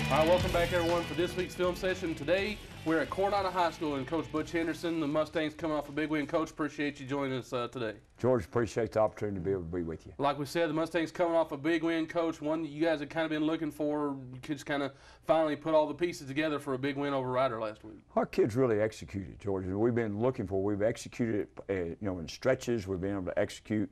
All right, welcome back, everyone, for this week's film session. Today, we're at Coronado High School, and Coach Butch Henderson, the Mustangs, coming off a big win. Coach, appreciate you joining us today. George, appreciate the opportunity to be able to be with you. Like we said, the Mustangs coming off a big win, Coach. One that you guys have kind of been looking for. You just kind of finally put all the pieces together for a big win over Ryder last week. Our kids really executed, George. We've been looking for. We've executed it, in stretches. We've been able to execute,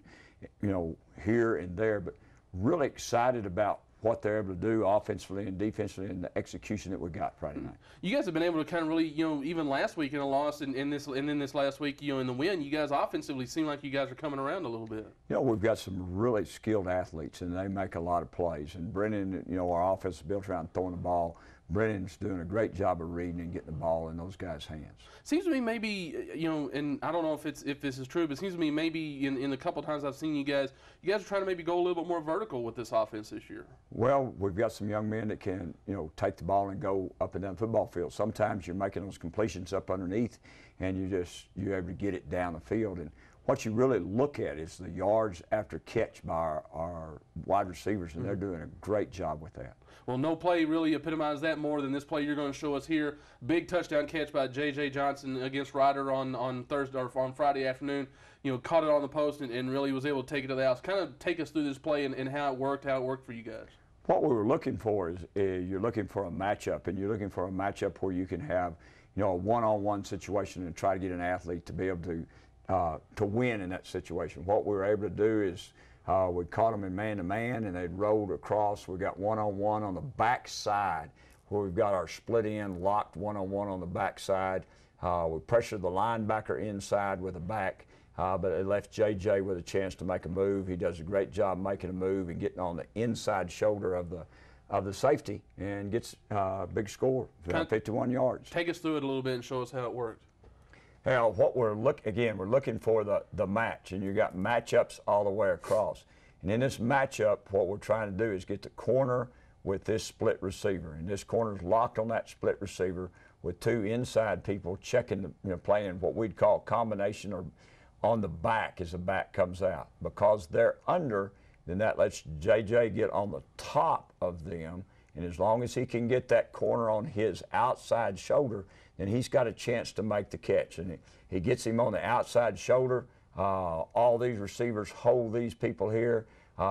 here and there. But really excited about what they're able to do offensively and defensively, and the execution that we got Friday night. You guys have been able to kind of really, even last week in a loss and then this last week, in the win, you guys offensively seem like you guys are coming around a little bit. We've got some really skilled athletes, and they make a lot of plays. And Brennan, our offense is built around throwing the ball. Brennan's doing a great job of reading and getting the ball in those guys' hands. Seems to me maybe, and I don't know if this is true, but it seems to me maybe in the couple of times I've seen you guys are trying to maybe go a little bit more vertical with this offense this year. Well, we've got some young men that can, take the ball and go up and down the football field. Sometimes you're making those completions up underneath, and you're able to get it down the field. And what you really look at is the yards after catch by our wide receivers, and they're doing a great job with that. Well, no play really epitomized that more than this play you're going to show us here. Big touchdown catch by J.J. Johnson against Ryder on Thursday or on Friday afternoon. Caught it on the post and really was able to take it to the house. Kind of take us through this play and how it worked for you guys. What we were looking for is you're looking for a matchup, and you're looking for a matchup where you can have a one-on-one situation and try to get an athlete to be able to win in that situation. What we were able to do is we caught them in man-to-man, and they'd rolled across. We got one-on-one on the back side, where we've got our split end locked one-on-one on the back side. We pressured the linebacker inside with a back, but it left J.J. with a chance to make a move. He does a great job making a move and getting on the inside shoulder of the safety, and gets a big score, 51 yards. Take us through it a little bit and show us how it worked. Now, what we're looking for the match, and you got matchups all the way across. And in this matchup, what we're trying to do is get the corner with this split receiver, and this corner's locked on that split receiver with two inside people checking, playing what we'd call combination or on the back as the back comes out. Because they're under, then that lets J.J. get on the top of them, and as long as he can get that corner on his outside shoulder, then he's got a chance to make the catch. And he gets him on the outside shoulder. All these receivers hold these people here.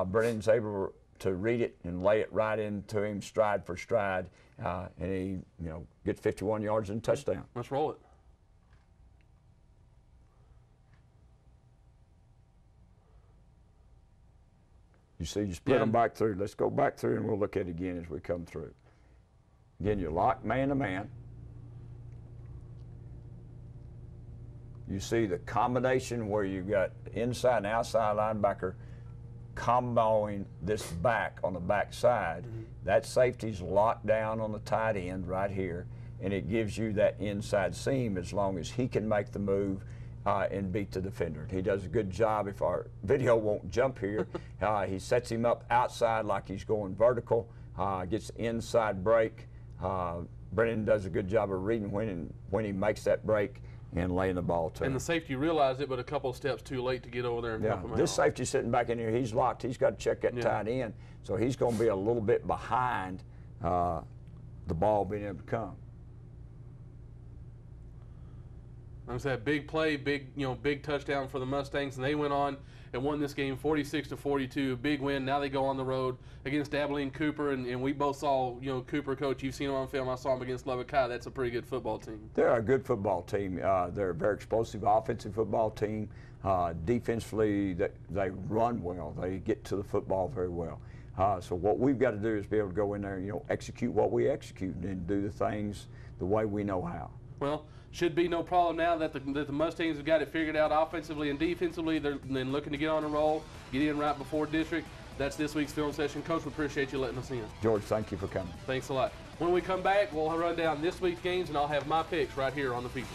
Brennan's able to read it and lay it right into him stride for stride, and he gets 51 yards and a touchdown. Let's roll it. You see, you split them back through. Let's go back through, and we'll look at it again as we come through. Again, you're locked man-to-man. You see the combination where you got inside and outside linebacker comboing this back on the back side. That safety's locked down on the tight end right here, and it gives you that inside seam as long as he can make the move and beat the defender. He does a good job. If our video won't jump here, he sets him up outside like he's going vertical, gets the inside break. Brennan does a good job of reading when he makes that break and laying the ball to him. And the safety realized it, but a couple of steps too late to get over there and help him out. This safety sitting back in here, he's locked. He's got to check that tight end, so he's going to be a little bit behind the ball being able to come. Like I said, big play, big touchdown for the Mustangs, and they went on and won this game 46-42. Big win. Now they go on the road against Abilene Cooper, and we both saw, Cooper, Coach. You've seen him on film. I saw him against Lubbock High. That's a pretty good football team. They're a good football team. They're a very explosive offensive football team. Defensively, they run well. They get to the football very well. So what we've got to do is be able to go in there and execute what we execute and do the things the way we know how. Well, should be no problem now that the Mustangs have got it figured out offensively and defensively. They're looking to get on a roll, get in right before district. That's this week's film session. Coach, we appreciate you letting us in. George, thank you for coming. Thanks a lot. When we come back, we'll run down this week's games, and I'll have my picks right here on the feature.